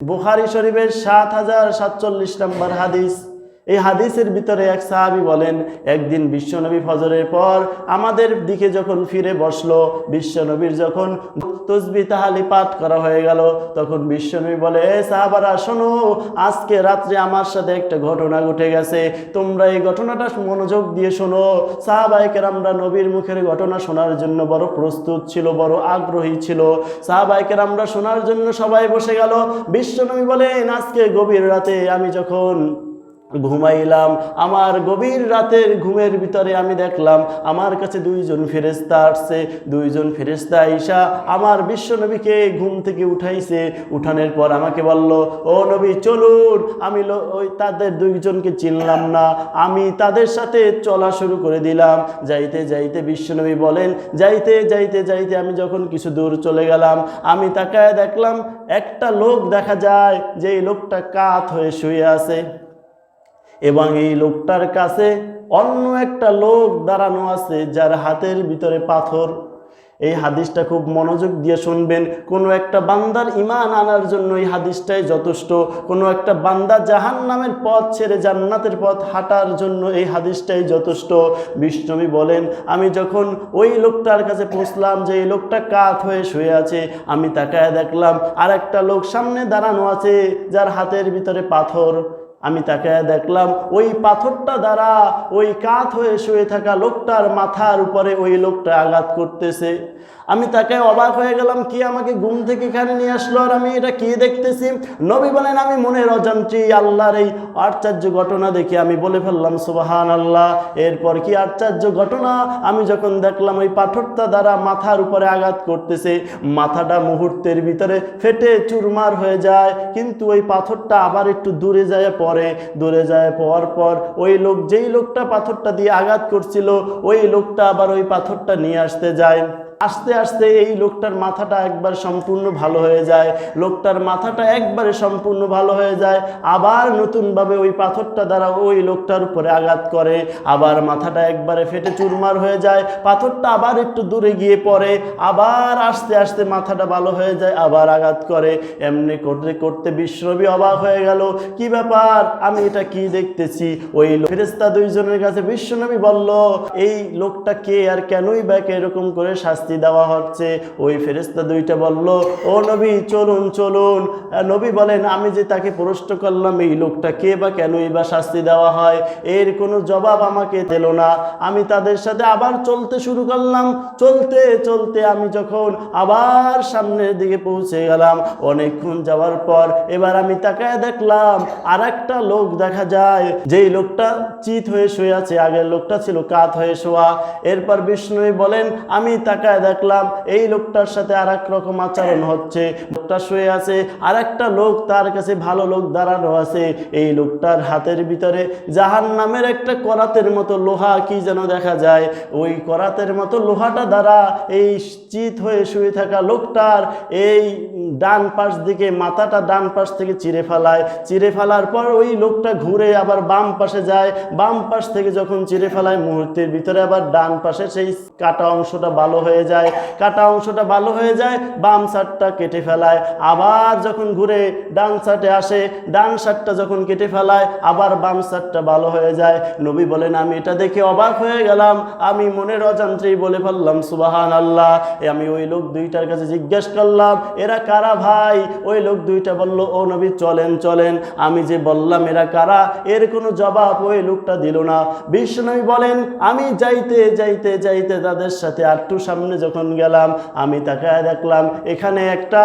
বুখারী শরীফের ৭,০৪৭ নম্বর হাদিস। এই হাদিসের ভিতরে এক সাহাবী বলেন, একদিন বিশ্বনবী ফজরের পর আমাদের দিকে যখন ফিরে বসলো, বিশ্বনবীর যখন তসবিহ তাহলিল পাঠ করা হয়ে গেল, তখন বিশ্বনবী বলে, এ সাহাবারা শোনো, আজকে রাত্রে আমার সাথে একটা ঘটনা ঘটে গেছে, তোমরা এই ঘটনাটা মনোযোগ দিয়ে শোনো। সাহাবায়ে কেরামরা নবীর মুখের ঘটনা শোনার জন্য বড় প্রস্তুত ছিল, বড় আগ্রহী ছিল। সাহাবায়ে কেরামরা শোনার জন্য সবাই বসে গেল। বিশ্বনবী বলেন, আজকে গভীর রাতে আমি যখন ঘুমাইলাম, আমার গভীর রাতের ঘুমের ভিতরে আমি দেখলাম আমার কাছে দুইজন ফেরেশতা আসছে। দুইজন ফেরেশতা আইসা আমার বিশ্বনবীকে ঘুম থেকে উঠাইছে। উঠানোর পর আমাকে বলল, ও নবী চলুন। আমি ওই তাদের দুইজনকে চিনলাম না, আমি তাদের সাথে চলা শুরু করে দিলাম। যাইতে যাইতে বিশ্বনবী বলেন, যাইতে যাইতে যাইতে আমি যখন কিছু দূর চলে গেলাম, আমি তাকায় দেখলাম একটা লোক দেখা যায়, যে এই লোকটা কাত হয়ে শুয়ে আছে এবং এই লোকটার কাছে অন্য একটা লোক দাঁড়ানো আছে যার হাতের ভিতরে পাথর। এই হাদিসটা খুব মনোযোগ দিয়ে শুনবেন। কোনো একটা বান্দার ঈমান আনার জন্য এই হাদিসটাই যথেষ্ট। কোনো একটা বান্দা জাহান্নামের পথ ছেড়ে জান্নাতের পথ হাঁটার জন্য এই হাদিসটাই যথেষ্ট। বিষ্ণবী বলেন, আমি যখন ওই লোকটার কাছে পৌঁছলাম, যে এই লোকটা কাত হয়ে শুয়ে আছে, আমি তাকায় দেখলাম আর একটা লোক সামনে দাঁড়ানো আছে যার হাতের ভিতরে পাথর। আমি তাকায় দেখলাম ওই পাথরটা দ্বারা ওই কাত হয়ে শুয়ে থাকা লোকটার মাথার উপরে ওই লোকটা আঘাত করতেছে। আমি তাকায় অবাক হয়ে গেলাম, কি আমাকে ঘুম থেকে এখানে নিয়ে আসলো, আর আমি এটা কি দেখতেছি? নবী বলেন, আমি মনের অজান্তে আল্লাহর এই আশ্চর্য ঘটনা দেখে আমি বলে ফেললাম সুবহানাল্লাহ। এরপর কি আশ্চর্য ঘটনা, আমি যখন দেখলাম ওই পাথরটা দ্বারা মাথার উপরে আঘাত করতেছে, মাথাটা মুহূর্তের ভিতরে ফেটে চুরমার হয়ে যায়, কিন্তু ওই পাথরটা আবার একটু দূরে যায় পরে। দূরে যায় পর পর ওই লোক, যেই লোকটা পাথরটা দিয়ে আঘাত করছিল, ওই লোকটা আবার ওই পাথরটা নিয়ে আসতে যায়। আস্তে আস্তে এই লোকটার মাথাটা একবার সম্পূর্ণ ভালো হয়ে যায়। লোকটার মাথাটা একবারে সম্পূর্ণ ভালো হয়ে যায়। আবার নতুনভাবে ওই পাথরটা দ্বারা ওই লোকটার উপরে আঘাত করে, আবার মাথাটা একবারে ফেটে চুরমার হয়ে যায়। পাথরটা আবার একটু দূরে গিয়ে পড়ে, আবার আস্তে আস্তে মাথাটা ভালো হয়ে যায়, আবার আঘাত করে। এমনি করতে করতে বিশ্বনবী অবাক হয়ে গেল, কি ব্যাপার, আমি এটা কি দেখতেছি? ওই ফেরেশতা দুইজনের কাছে বিশ্বনবী বলল, এই লোকটা কে আর কেনই বা এরকম করে শাস্তি দেওয়া হচ্ছে? ওই ফেরেশতা দুইটা বলল, ও নবী চলুন চলুন। নবী বলেন, আমি যে তাকে প্রশ্ন করলাম এই লোকটা কে বা কেনই বা শাস্তি দেওয়া হয়, এর কোনো জবাব আমাকে দিল না। আমি তাদের সাথে আবার চলতে শুরু করলাম। চলতে চলতে আমি যখন আবার সামনের দিকে পৌঁছে গেলাম, অনেকক্ষণ যাওয়ার পর এবার আমি তাকায় দেখলাম আর একটা লোক দেখা যায়, যেই লোকটা চিত হয়ে শুয়ে আছে, আগের লোকটা ছিল কাত হয়ে শোয়া। এরপর বিষ্ণু বলেন, আমি তাকায় দেখলাম এই লোকটার সাথে আর এক রকম আচরণ হচ্ছে। লোকটা শুয়ে আছে, আর একটা লোক তার কাছে ভালো লোক দাঁড়ানো আছে। এই লোকটার হাতের ভিতরে জাহান্নামের একটা করাতের মতো লোহা কি যেন দেখা যায়। ওই করাতের মতো লোহাটা দ্বারা এই চিত হয়ে শুয়ে থাকা লোকটার এই ডান পাশ দিকে মাথাটা ডান পাশ থেকে চিরে ফেলায়। চিরে ফেলার পর ওই লোকটা ঘুরে আবার বাম পাশে যায়। বাম পাশ থেকে যখন চিরে ফেলায়, মুহূর্তের ভিতরে আবার ডান পাশে সেই কাটা অংশটা ভালো হয়ে যায়। কাটা অংশটা ভালো হয়ে যায়, বাম সাইডটা কেটে ফেলায়। আবার যখন ঘুরে ডান সাইডে আসে, ডান সাইডটা যখন কেটে ফেলায়, আবার বাম সাইডটা ভালো হয়ে যায়। নবী বলেন, আমি এটা দেখে অবাক হয়ে গেলাম। আমি মনের অজান্তেই বলে ফেললাম সুবহানাল্লাহ। আমি ওই লোক দুইটার কাছে জিজ্ঞেস করলাম, এরা কারা ভাই? ওই লোক দুইটা বলল, ও নবী চলেন চলেন। আমি যে বললাম এরা কারা, এর কোনো জবাব ওই লোকটা দিল না। বিশ্বনবী বলেন, আমি যাইতে যাইতে যাইতে তাদের সাথে একটু সামনে যখন গেলাম, আমি তাকায় দেখলাম এখানে একটা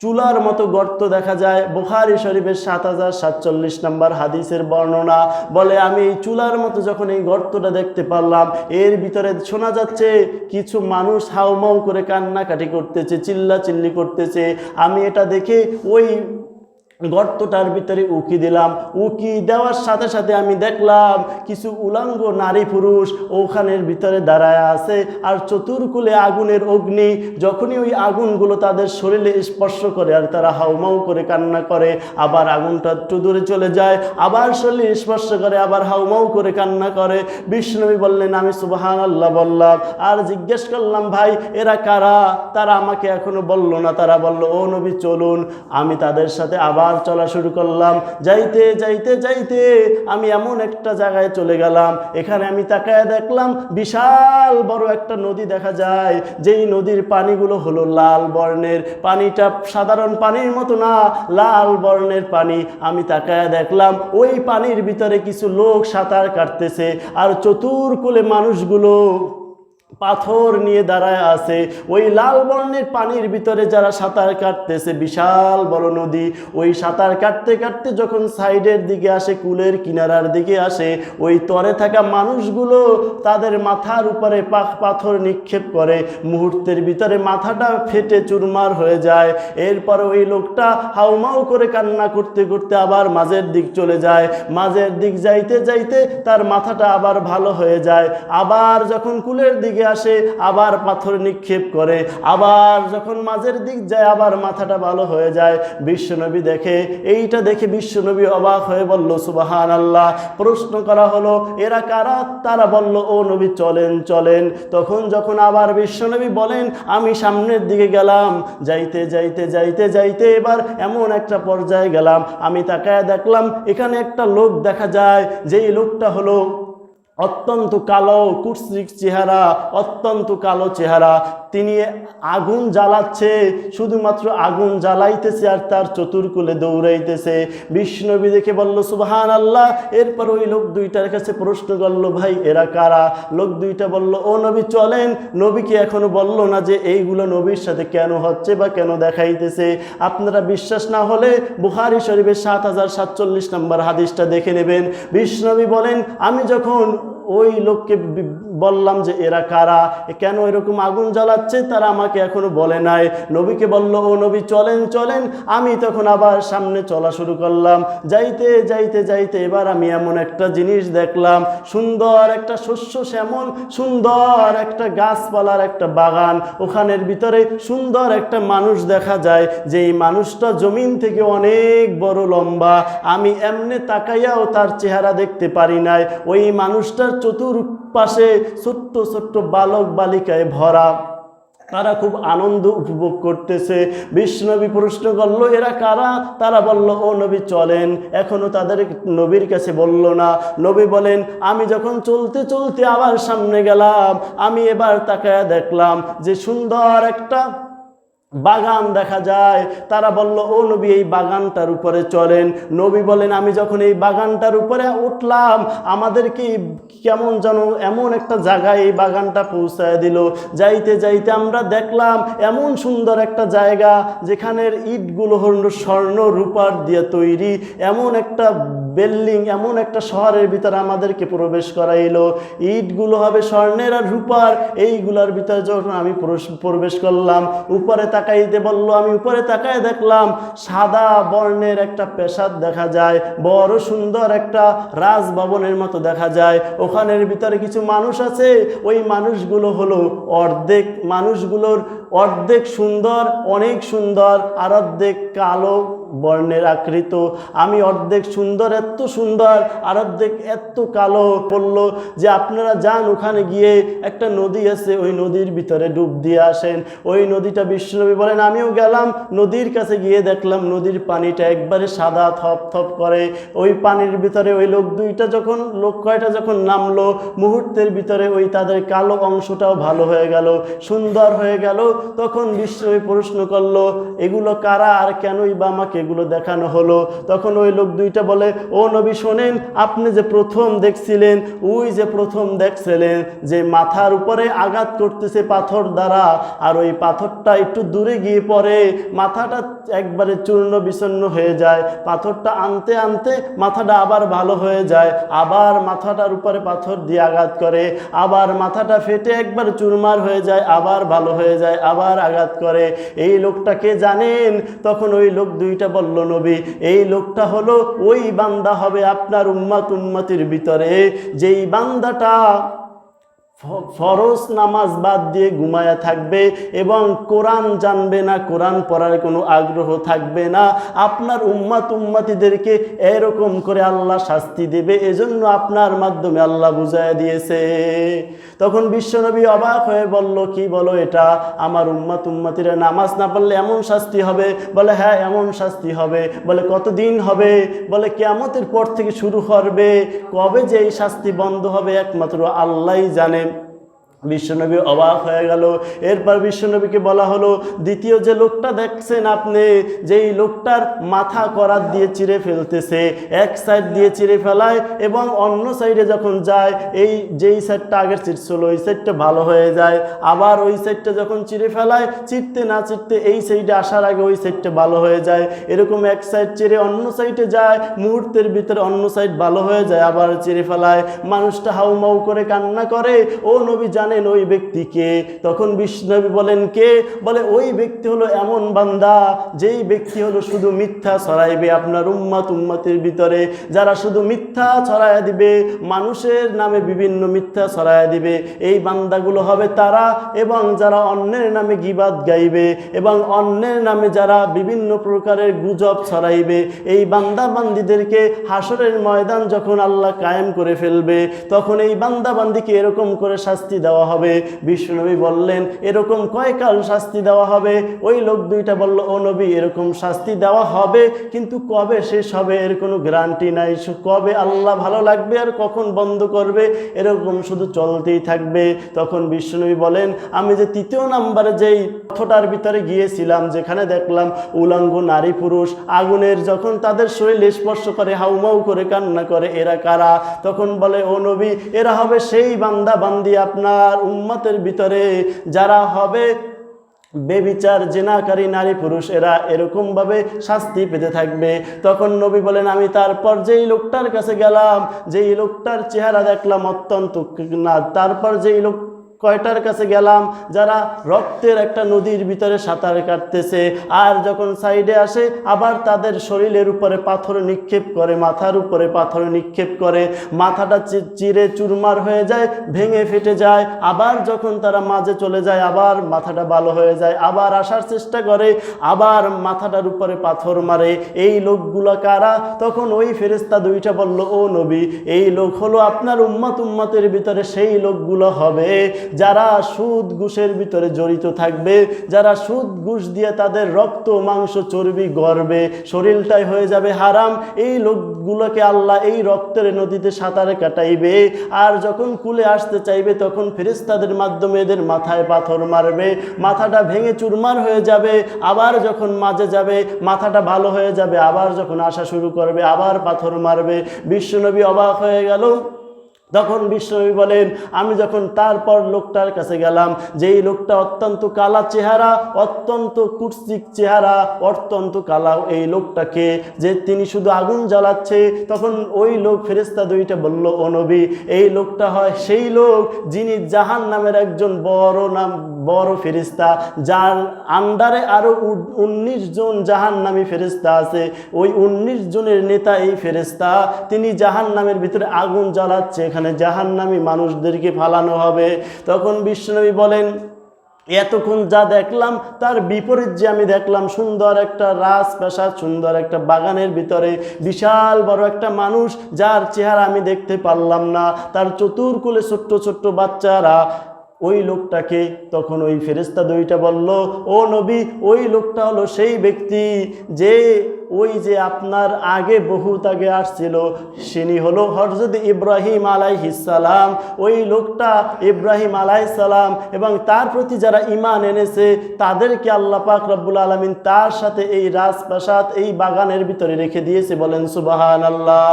চুলার মতো গর্ত দেখা যায়। বুখারী শরীফের ৭,০৪৭ নম্বর হাদিসের বর্ণনা বলে, আমি এই চুলার মতো যখন এই গর্তটা দেখতে পারলাম, এর ভিতরে শোনা যাচ্ছে কিছু মানুষ হাউমাউ করে কান্নাকাটি করতেছে, চিল্লাচিল্লি করতেছে। আমি এটা দেখে ওই গর্তটার ভিতরে উকি দিলাম। উকি দেওয়ার সাথে সাথে আমি দেখলাম কিছু উলঙ্গ নারী পুরুষ ওখানের ভিতরে দাঁড়ায় আছে, আর চতুর্কুলে আগুনের অগ্নি। যখনই ওই আগুনগুলো তাদের শরীরে স্পর্শ করে আর তারা হাউমাউ করে কান্না করে, আবার আগুনটা একটু দূরে চলে যায়, আবার শরীরে স্পর্শ করে, আবার হাউমাউ করে কান্না করে। বিষ্ণুনবী বললেন, আমি সুবহানাল্লাহ বললাম, আর জিজ্ঞেস করলাম, ভাই এরা কারা? তারা আমাকে এখনো বলল না। তারা বলল, ও নবী চলুন। আমি তাদের সাথে আবার চলা শুরু করলাম। যাইতে যাইতে যাইতে আমি এমন একটা জায়গায় চলে গেলাম, এখানে আমি তাকায় দেখলাম বিশাল বড় একটা নদী দেখা যায়, যেই নদীর পানিগুলো হলো লাল বর্ণের। পানিটা সাধারণ পানির মতো না, লাল বর্ণের পানি। আমি তাকায় দেখলাম ওই পানির ভিতরে কিছু লোক সাঁতার কাটতেছে, আর চতুর্কুলে মানুষগুলো পাথর নিয়ে দাঁড়ায় আছে। ওই লাল বর্ণের পানির ভিতরে যারা সাঁতার কাটতেছে, বিশাল বড় নদী, ওই সাঁতার কাটতে কাটতে যখন সাইডের দিকে আসে, কুলের কিনারার দিকে আসে, ওই তরে থাকা মানুষগুলো তাদের মাথার উপরে পাথর নিক্ষেপ করে। মুহূর্তের ভিতরে মাথাটা ফেটে চুরমার হয়ে যায়। এরপরে ওই লোকটা হাউমাউ করে কান্না করতে করতে আবার মাঝের দিক চলে যায়। মাঝের দিক যাইতে যাইতে তার মাথাটা আবার ভালো হয়ে যায়। আবার যখন কুলের দিকে আসে আবার পাথর নিক্ষেপ করে, আবার যখন মাঝের দিক যায় আবার মাথাটা ভালো হয়ে যায়। বিশ্বনবী দেখে, এইটা দেখে বিশ্বনবী অবাক হয়ে বলল, সুবহানাল্লাহ। প্রশ্ন করা হলো, এরা কারা? তারা বলল, ও নবী চলেন চলেন। তখন যখন আবার বিশ্বনবী বলেন, আমি সামনের দিকে গেলাম। যাইতে যাইতে যাইতে যাইতে এবার এমন একটা পর্যায়ে গেলাম, আমি তাকায় দেখলাম এখানে একটা লোক দেখা যায়, যেই লোকটা হলো অত্যন্ত কালো, কুৎসিত চেহারা, অত্যন্ত কালো চেহারা। তিনি আগুন জ্বালাচ্ছে, শুধুমাত্র আগুন জ্বালাইতেছে আর তার চতুর্কুলে দৌড়াইতেছে। বিষ্ণুনবী দেখে বলল, সুবহানাল্লাহ। এরপর ওই লোক দুইটার কাছে প্রশ্ন করলো, ভাই এরা কারা? লোক দুইটা বলল, ও নবী চলেন। নবীকে এখনো বলল না যে এইগুলো নবীর সাথে কেন হচ্ছে বা কেন দেখাইতেছে। আপনারা বিশ্বাস না হলে বুখারী শরীফের ৭,০৪৭ নম্বর হাদিসটা দেখে নেবেন। বিষ্ণুনবী বলেন, আমি যখন ওই লোককে বললাম যে এরা কারা, কেন এরকম আগুন জ্বালাচ্ছে, তারা আমাকে এখনো বলে নাই। নবীকে বলল, ও নবী চলেন চলেন। আমি তখন আবার সামনে চলা শুরু করলাম। যাইতে যাইতে যাইতে এবার আমি এমন একটা জিনিস দেখলাম, সুন্দর একটা শস্য শ্যামল, সুন্দর একটা গাছপালার একটা বাগান। ওখানের ভিতরে সুন্দর একটা মানুষ দেখা যায়, যে এই মানুষটা জমিন থেকে অনেক বড় লম্বা। আমি এমনে তাকাইয়াও তার চেহারা দেখতে পারি নাই। ওই মানুষটার চতুর্পাশে ছোট্ট ছোট্ট বালক বালিকায় ভরা, তারা খুব আনন্দ উপভোগ করতেছে। বিষ্ণুনবী প্রশ্ন করলো, এরা কারা? তারা বলল, ও নবী চলেন। এখনো তাদের নবীর কাছে বলল না। নবী বলেন, আমি যখন চলতে চলতে আবার সামনে গেলাম, আমি এবার তাকায়া দেখলাম যে সুন্দর একটা বাগান দেখা যায়। তারা বলল, ও নবী এই বাগানটার উপরে চলেন। নবী বলেন, আমি যখন এই বাগানটার উপরে উঠলাম, আমাদেরকে কেমন যেন এমন একটা জায়গায় এই বাগানটা পৌঁছায় দিল। যাইতে যাইতে আমরা দেখলাম এমন সুন্দর একটা জায়গা, যেখানের ইটগুলো হলো স্বর্ণ রূপার দিয়ে তৈরি। এমন একটা বিল্ডিং, এমন একটা শহরের ভিতরে আমাদেরকে প্রবেশ করাইলো। ইটগুলো হবে স্বর্ণের আর রূপার। এইগুলোর ভিতরে যখন আমি প্রবেশ করলাম, উপরে তাকাইতে বললো, আমি উপরে তাকায় দেখলাম সাদা বর্ণের একটা প্রাসাদ দেখা যায়, বড় সুন্দর একটা রাজভবনের মতো দেখা যায়। ওখানের ভিতরে কিছু মানুষ আছে, ওই মানুষগুলো হলো মানুষগুলোর অর্ধেক সুন্দর, অনেক সুন্দর, আর অর্ধেক কালো বর্ণের আকৃত। আমি অর্ধেক সুন্দর, এত সুন্দর, আর অর্ধেক এত কালো। বলল যে আপনারা যান, ওখানে গিয়ে একটা নদী আছে, ওই নদীর ভিতরে ডুব দিয়ে আসেন। ওই নদীটা বিশ্বনবী বলেন, আমিও গেলাম। নদীর কাছে গিয়ে দেখলাম নদীর পানিটা একবারে সাদা থপ থপ করে। ওই পানির ভিতরে ওই লোক কয়টা যখন নামলো, মুহূর্তের ভিতরে ওই তাদের কালো অংশটাও ভালো হয়ে গেল, সুন্দর হয়ে গেল। তখন বিশ্বনবী প্রশ্ন করলো, এগুলো কারা আর কেনই বা আমাকে এগুলো দেখানো হলো? তখন ওই লোক দুইটা বলে, ও নবী শোনেন, আপনি যে প্রথম দেখছিলেন, ওই যে প্রথম দেখছিলেন যে মাথার উপরে আঘাত করতেছে পাথর দ্বারা, আর ওই পাথরটা একটু দূরে গিয়ে পড়ে, মাথাটা একবারে চূর্ণ বিচূর্ণ হয়ে যায়। পাথরটা আনতে আনতে মাথাটা আবার ভালো হয়ে যায়, আবার মাথাটার উপরে পাথর দিয়ে আঘাত করে, আবার মাথাটা ফেটে একবার চুরমার হয়ে যায়, আবার ভালো হয়ে যায়, আবার আঘাত করে। এই লোকটাকে জানেন? তখন ওই লোক দুইটা দুইটা বলল নবী এই লোকটা হলো ওই বান্দা হবে আপনার উম্মতির ভিতরে যেই বান্দাটা ফরজ নামাজ বাদ দিয়ে ঘুমায়া থাকবে এবং কোরআন জানবে না, কোরআন পড়ার কোনো আগ্রহ থাকবে না। আপনার উম্মতিদেরকে এরকম করে আল্লাহ শাস্তি দেবে, এজন্য আপনার মাধ্যমে আল্লাহ বুঝাইয়া দিয়েছে। তখন বিশ্বনবী অবাক হয়ে বলল, কি বলো এটা? আমার উম্মতিরা নামাজ না পড়লে এমন শাস্তি হবে? বলে হ্যাঁ এমন শাস্তি হবে। বলে কতদিন হবে? বলে কিয়ামতের পর থেকে শুরু করবে, কবে যে এই শাস্তি বন্ধ হবে একমাত্র আল্লাহই জানে। বিশ্বনবী অবাক হয়ে গেল। এরপর বিশ্বনবীকে বলা হলো, দ্বিতীয় যে লোকটা দেখছেন আপনি, যেই লোকটার মাথা করাত দিয়ে চিরে ফেলতেছে, এক সাইড দিয়ে চিরে ফেলায় এবং অন্য সাইডে যখন যায় এই যেই সাইডটা আগের চিরছিল ওই সাইডটা ভালো হয়ে যায়, আবার ওই সাইডটা যখন চিরে ফেলায় চিরতে না চিরতে এই সাইডে আসার আগে ওই সাইডটা ভালো হয়ে যায়, এরকম এক সাইড চিরে অন্য সাইডে যায়, মুহূর্তের ভিতরে অন্য সাইড ভালো হয়ে যায়, আবার চিরে ফেলায়। মানুষটা হাউমাউ করে কান্না করে, ও নবী জানেন ওই ব্যক্তিকে? তখন বিশ্বনবী বলেন কে? বলে ওই ব্যক্তি হলো এমন বান্দা যেই ব্যক্তি হলো শুধু মিথ্যা ছড়াইবে আপনার উম্মতের ভিতরে, যারা শুধু মিথ্যা ছড়াইয়া দিবে, মানুষের নামে বিভিন্ন মিথ্যা ছড়াইয়া দিবে, এই বান্দাগুলো হবে তারা। এবং যারা অন্যের নামে গীবাত গাইবে এবং অন্যের নামে যারা বিভিন্ন প্রকারের গুজব ছড়াইবে, এই বান্দা বান্দিদেরকে হাসরের ময়দান যখন আল্লাহ কায়েম করে ফেলবে তখন এই বান্দা বান্দিকে এরকম করে শাস্তি দেওয়া হবে। বিশ্বনবী বললেন এরকম কয়কাল শাস্তি দেওয়া হবে? ওই লোক দুইটা বলল, ও নবী এরকম শাস্তি দেওয়া হবে, কিন্তু কবে শেষ হবে এর কোনো গ্যারান্টি নাই, কবে আল্লাহ ভালো লাগবে আর কখন বন্ধ করবে, এরকম শুধু চলতেই থাকবে। তখন বিশ্বনবী বলেন, আমি যে তৃতীয় নাম্বারে যেই পথটার ভিতরে গিয়েছিলাম, যেখানে দেখলাম উলঙ্গ নারী পুরুষ আগুনের যখন তাদের শরীর স্পর্শ করে হাউমাউ করে কান্না করে, এরা কারা? তখন বলে, ও নবী এরা হবে সেই বান্দা বান্দি আপনার উম্মতের ভিতরে যারা হবে বেবিচার জেনাকারী নারী পুরুষ, এরা এরকম ভাবে শাস্তি পেতে থাকবে। তখন নবী বলেন, আমি তারপর যেই লোকটার কাছে গেলাম, যেই লোকটার চেহারা দেখলাম অত্যন্ত না, তারপর যেই লোক কয়টার কাছে গেলাম যারা রক্তের একটা নদীর ভিতরে সাঁতার কাটতেছে, আর যখন সাইডে আসে আবার তাদের শরীরের উপরে পাথর নিক্ষেপ করে, মাথার উপরে পাথর নিক্ষেপ করে, মাথাটা চিরে চুরমার হয়ে যায়, ভেঙে ফেটে যায়, আবার যখন তারা মাঝে চলে যায় আবার মাথাটা ভালো হয়ে যায়, আবার আসার চেষ্টা করে, আবার মাথাটার উপরে পাথর মারে। এই লোকগুলো কারা? তখন ওই ফেরেশতা দুইটা বলল, ও নবী এই লোক হলো আপনার উম্মতের ভিতরে সেই লোকগুলো হবে যারা সুদ ঘুষের ভিতরে জড়িত থাকবে, যারা সুদ ঘুষ দিয়ে তাদের রক্ত মাংস চর্বি গর্বে, শরীরটাই হয়ে যাবে হারাম। এই লোকগুলোকে আল্লাহ এই রক্তের নদীতে সাঁতারে কাটাইবে, আর যখন কুলে আসতে চাইবে তখন ফেরেশতাদের মাধ্যমে এদের মাথায় পাথর মারবে, মাথাটা ভেঙে চুরমার হয়ে যাবে, আবার যখন মাঝে যাবে মাথাটা ভালো হয়ে যাবে, আবার যখন আসা শুরু করবে আবার পাথর মারবে। বিশ্বনবী অবাক হয়ে গেল। তখন বিশ্বনবী বলেন, আমি যখন তারপর লোকটার কাছে গেলাম, যেই লোকটা অত্যন্ত কালা চেহারা, অত্যন্ত কুৎসিত চেহারা, অত্যন্ত কালা, এই লোকটাকে যে তিনি শুধু আগুন জ্বালাচ্ছে, তখন ওই লোক ফেরেশতা দুইটা বলল, ও নবী এই লোকটা হয় সেই লোক যিনি জাহান্নামের একজন বড় ফেরেশতা, যার আন্ডারে আরো 19 জন জাহান্নামী ফেরেশতা আছে, ওই 19 জনের নেতা এই ফেরেশতা, তিনি জাহান্নামের ভিতরে আগুন জ্বালাচ্ছে, এখানে জাহান্নামী মানুষদেরকে ফালানো হবে। তখন বিশ্বনবী বলেন, এতক্ষণ যা দেখলাম তার বিপরীত যে আমি দেখলাম সুন্দর একটা রাজপ্রাসাদ, সুন্দর একটা বাগানের ভিতরে বিশাল বড় একটা মানুষ যার চেহারা আমি দেখতে পারলাম না, তার চতুর্কুলে ছোট্ট ছোট্ট বাচ্চারা, ওই লোকটাকে। তখন ওই ফেরেশতা দুইটা বলল, ও নবী ওই লোকটা হলো সেই ব্যক্তি যে ওই যে আপনার আগে বহুত আগে আসছিল, তিনি হলো হযরত ইব্রাহিম আলাইহিস সালাম। ওই লোকটা ইব্রাহিম আলাইহিস সালাম এবং তার প্রতি যারা ঈমান এনেছে তাদেরকে আল্লাহ পাক রব্বুল আলামিন তার সাথে এই রাজপ্রাসাদ এই বাগানের ভিতরে রেখে দিয়েছে, বলেন সুবহানাল্লাহ।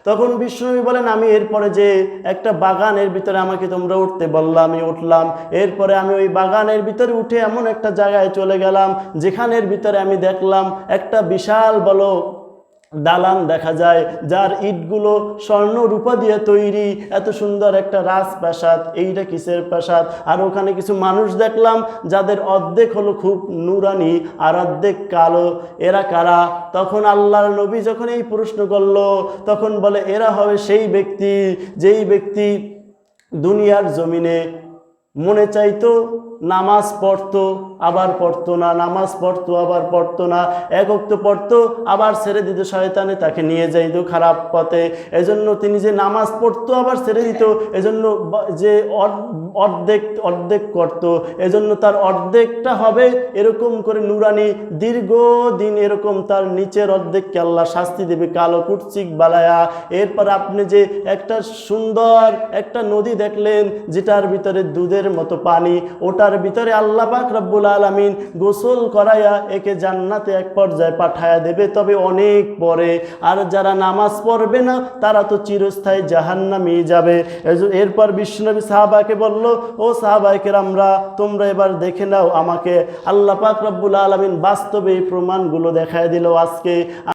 তখন বিশ্বনবী বলেন, আমি এরপরে যে একটা বাগানের ভিতরে আমাকে তোমরা উঠতে বললাম, আমি উঠলাম। এরপরে আমি ওই বাগানের ভিতরে উঠে এমন একটা জায়গায় চলে গেলাম যেখানের ভিতরে আমি দেখলাম একটা বিশাল বড় দালান দেখা যায়, যার ইটগুলো স্বর্ণ রূপা দিয়ে তৈরি, এত সুন্দর একটা রাজপ্রাসাদ। এইটা কিসের প্রাসাদ? আর ওখানে কিছু মানুষ দেখলাম যাদের অর্ধেক হলো খুব নুরানি আর অর্ধেক কালো। এরা কারা? তখন আল্লাহর নবী যখন এই প্রশ্ন করলো, তখন বলে এরা হবে সেই ব্যক্তি যেই ব্যক্তি দুনিয়ার জমিনে মনে চাইতো নামাজ পড়তো আবার পড়তো না, নামাজ পড়তো আবার পড়তো না, এক ওয়াক্ত পড়তো আবার ছেড়ে দিত, শয়তানে তাকে নিয়ে যাইত খারাপ পথে। এজন্য তিনি যে নামাজ পড়তো আবার ছেড়ে দিত, এজন্য যে অর্ধেক অর্ধেক করতো, এজন্য তার অর্ধেকটা হবে এরকম করে নুরানি দীর্ঘদিন, এরকম তার নিচের অর্ধেককে আল্লাহ শাস্তি দেবে কালো কুৎসিক বালায়া। এরপর আপনি যে একটা সুন্দর একটা নদী দেখলেন যেটার ভিতরে দুধের মতো পানি, ওটার ভিতরে আল্লাহ পাক রব্বুল আলামিন গোসল করায়া একে জান্নাতে এক পর্যায়ে পাঠায়া দেবে, তবে অনেক পরে। আর যারা নামাজ পড়বে না তারা তো চিরস্থায়ী জাহান্নামে যাবে। এরপর বিশ্বনবী সাহাবাকে বলল, ও সাহাবায়ে কেরামরা, তোমরা এবার দেখে নাও আমাকে। আল্লাহ পাক রব্বুল আলামিন বাস্তবে এই প্রমাণগুলো দেখায় দিল আজকে।